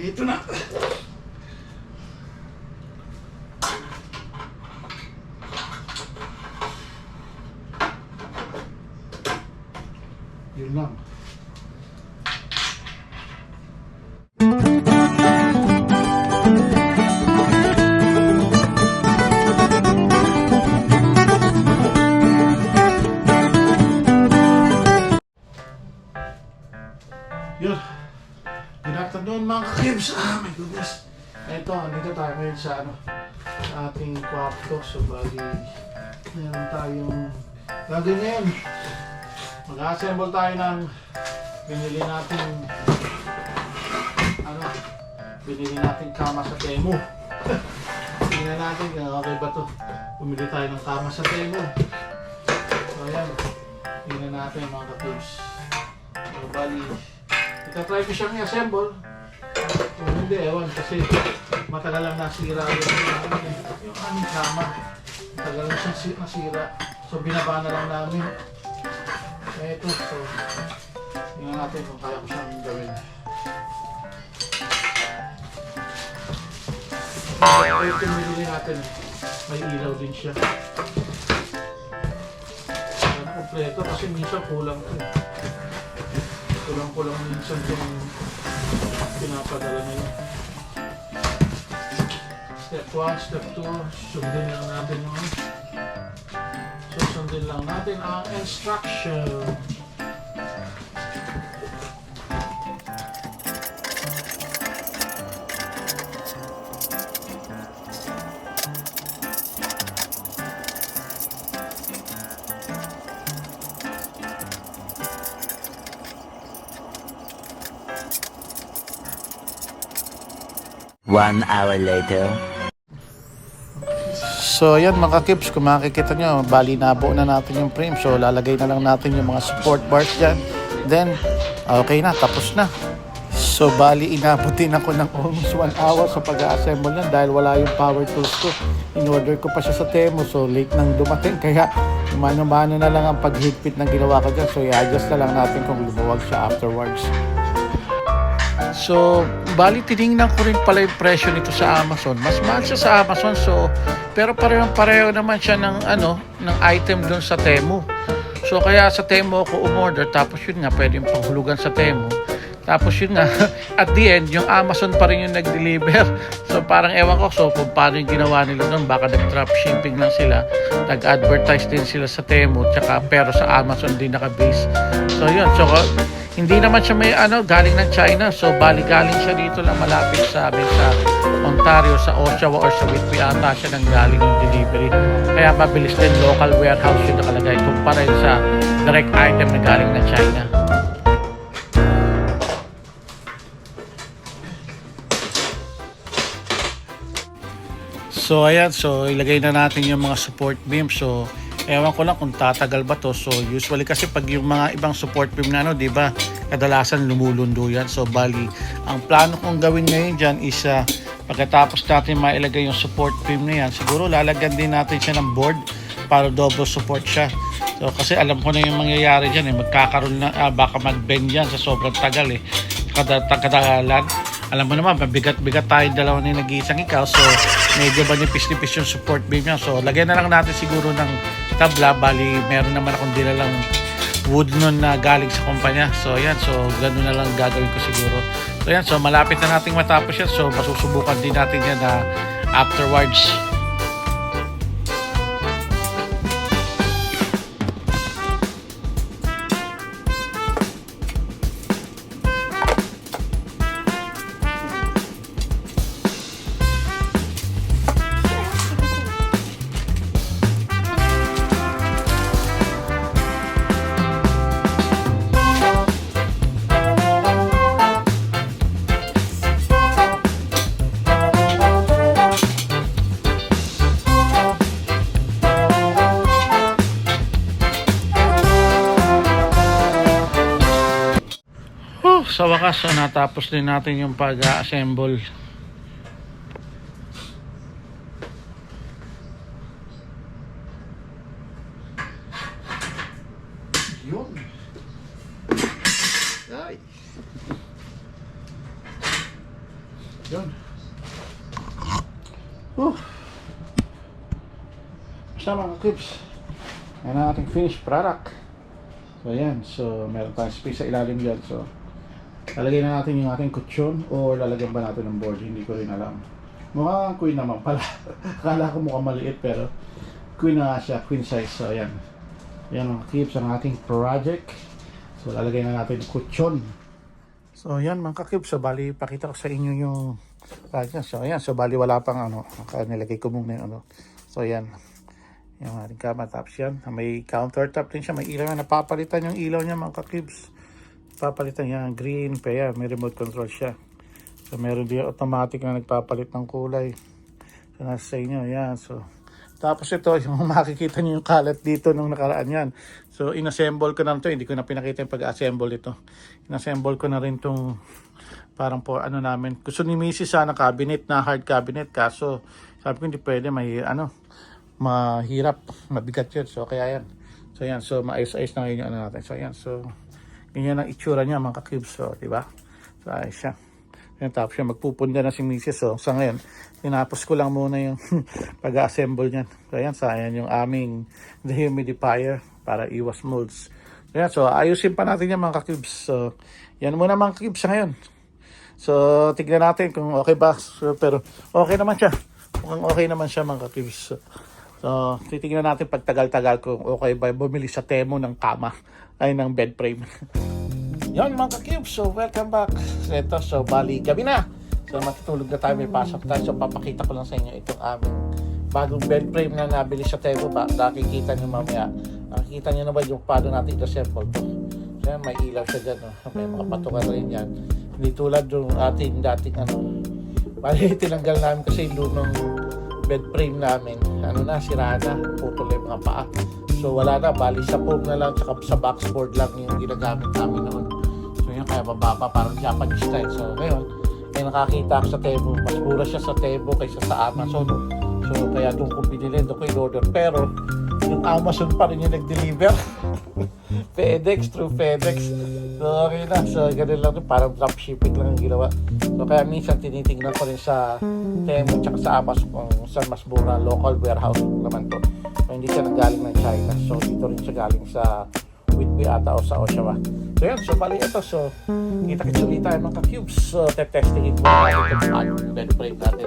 Ito na. Yun lang. Yun. Good afternoon mga kakibs. My goodness. Ito, andito tayo ngayon sa ating kwarto. So, bali, meron tayong gagawin ngayon. Mag-assemble tayo ng binili natin kama sa Temu. Tingnan natin kung okay ba to. Bumili tayo ng kama sa Temu. So, ayan. Tingnan natin mga kakibs. So, bali, itatry ko siyang i-assemble. Kung hindi, ewan, kasi matagal lang nasira yung aming kama. Matagal lang siyang nasira. So binaba na lang namin. Ito, so tingnan natin kung kaya ko siyang gawin. Ito yung binili natin. May ilaw din siya. Sana kompleto kasi minsan kulang ito. Kulang minsan yung pinapadala nila. Step 1, step 2, sundin lang natin yung susundin lang natin ang instruction. One hour later. So ayan mga kips, kung makikita nyo, bali nabuo na natin yung frame. So lalagay na lang natin yung mga support bars dyan. Then, okay na, tapos na. So bali inabot din ako ng almost 1 hour sa pag-assemble yan dahil wala yung power tools ko. In-order ko pa siya sa Temu, so late nang dumating. Kaya mano-mano na lang ang paghigpit na ginawa ko dyan. So i-adjust na lang natin kung lumuwag siya afterwards. So, bali tinignan ko rin pala yung presyo nito sa Amazon. Mas mahal siya sa Amazon, so pero pareho naman siya ng ng item doon sa Temu. So kaya sa Temu ako umorder, tapos yun nga pwedeng panghulugan sa Temu. Tapos yun nga at the end yung Amazon pa rin yung nag-deliver. So parang ewan ko so kung paano yung ginawa nila doon, baka nag-drop shipping lang sila. Nag-advertise din sila sa Temu, tsaka pero sa Amazon din naka-base. So yun, so hindi naman siya may galing ng China. So bali galing siya dito lang malapit sa amin sa Ontario, sa Oshawa or sa Whitby ata siya nang galing yung delivery. Kaya mabilis din, local warehouse yung nakalagay kumpara sa direct item na galing ng China. So ayan, so ilagay na natin yung mga support beam. So ewan ko lang kung tatagal ba to. So usually kasi pag yung mga ibang support beam na di ba, kadalasan lumulundo yan. So bali, ang plano kong gawin ngayon dyan is pagkatapos natin mailagay yung support beam na yan, siguro lalagyan din natin siya ng board para double support siya. So kasi alam ko na yung mangyayari dyan magkakaroon na, baka mag-bend yan sa sobrang tagal kadagalan. Alam mo naman, mabigat-bigat tayo dalawa na nag-iisang ikaw. So medyo manipis-nipis yung support beam niya. So lagyan na lang natin siguro ng tabla. Bali meron naman akong dilalang wood nun na galing sa kumpanya. So ayan, so gano'n na lang gagawin ko siguro. So ayan, so malapit na nating matapos yan. So masusubukan din natin yan afterwards. Sa wakas, natapos din natin yung pag-assemble. Yun. Ay. Yun. Whew. Basta mga cubes. Yan ang ating finished product. So ayan. So meron tayong space sa ilalim dyan. So lalagay na natin yung ating kutsyon o lalagyan ba natin ng board? Hindi ko rin alam. Mukhang queen naman pala. Akala ko mukhang maliit pero queen na nga siya. Queen size. So ayan. Yan mga cubes ang ating project. So lalagay na natin yung kutsyon. So yan mga cubes. So bali pakita ko sa inyo yung so ayan. So bali wala pang ano. Nilagay ko muna yung ano. So ayan. Yung ating kama. Tapos yan. May countertop din siya. May ilaw na napapalitan yung ilaw niya mga cubes. Papalitan niya green. Kaya may remote control siya. So meron din automatic na nagpapalit ng kulay. So nasa sa inyo. Yan. So tapos ito, yung makikita niyo yung kalat dito nung nakaraan yan. So inassemble ko na ito. Hindi ko na pinakita yung pag-assemble ito. Inassemble ko na rin itong parang po ano namin. Gusto ni Mrs. sana cabinet na hard cabinet. Kaso sabi ko hindi pwede. May ano, mahirap. Mabigat yun. So kaya yan. So yan. So maayos-ayos na ngayon yung ano natin. So yan. So ganyan ang itsura niya mga cubes. So diba? So ayos siya. Yan, tapos siya magpupunda na si Mrs. So sa ngayon, tinapos ko lang muna yung pag-assemble niyan. So ayan, sa ayan yung aming dehumidifier para iwas molds. So yan, so ayusin pa natin yan mga cubes. So yan muna mga cubes sa ngayon. So tignan natin kung okay ba. So, pero okay naman siya. Mukhang okay naman siya mga cubes. So titignan natin pag tagal-tagal kung okay ba bumili sa Temu ng kama ay ng bed frame. Yon mga ka-cubes, so welcome back. So bali gabi na. So matutulog na tayo, may pasok tayo. So papakita ko lang sa inyo itong aming bagong bed frame na nabili sa Temu ba. Nakikita nyo mamaya. Nakikita nyo naman yung paano natin i-assemble to. So yan, may ilaw siya dyan. May mga patungan rin yan. Hindi tulad yung ating dating ano. Bali tinanggal namin kasi yung lumang bed frame namin. Ano na, sira na. Putol yung mga paa. So wala na, bali sa foam na lang. Tsaka sa boxboard lang yung ginagamit namin noon. Kaya mababa, parang Japanese style. So ngayon may nakakita ako sa Temu, mas mura siya sa Temu kaysa sa Amazon. So kaya doon ko binili, doon ko in-order. Pero yung Amazon pa rin yung nag-deliver. FedEx, through FedEx. So okay na, so ganun lang din, parang dropshipping lang ang ginawa. So kaya minsan tinitingnan ko rin sa Temu tsaka sa Amazon kung saan mas mura. Local warehouse naman to. So hindi siya nanggaling ng China. So dito rin siya galing sa Whitby ata o sa Oshawa. So yan, so bali ito. So kita-kits ulit tayo mga ka-cubes. So testingin ko natin itong bed frame natin.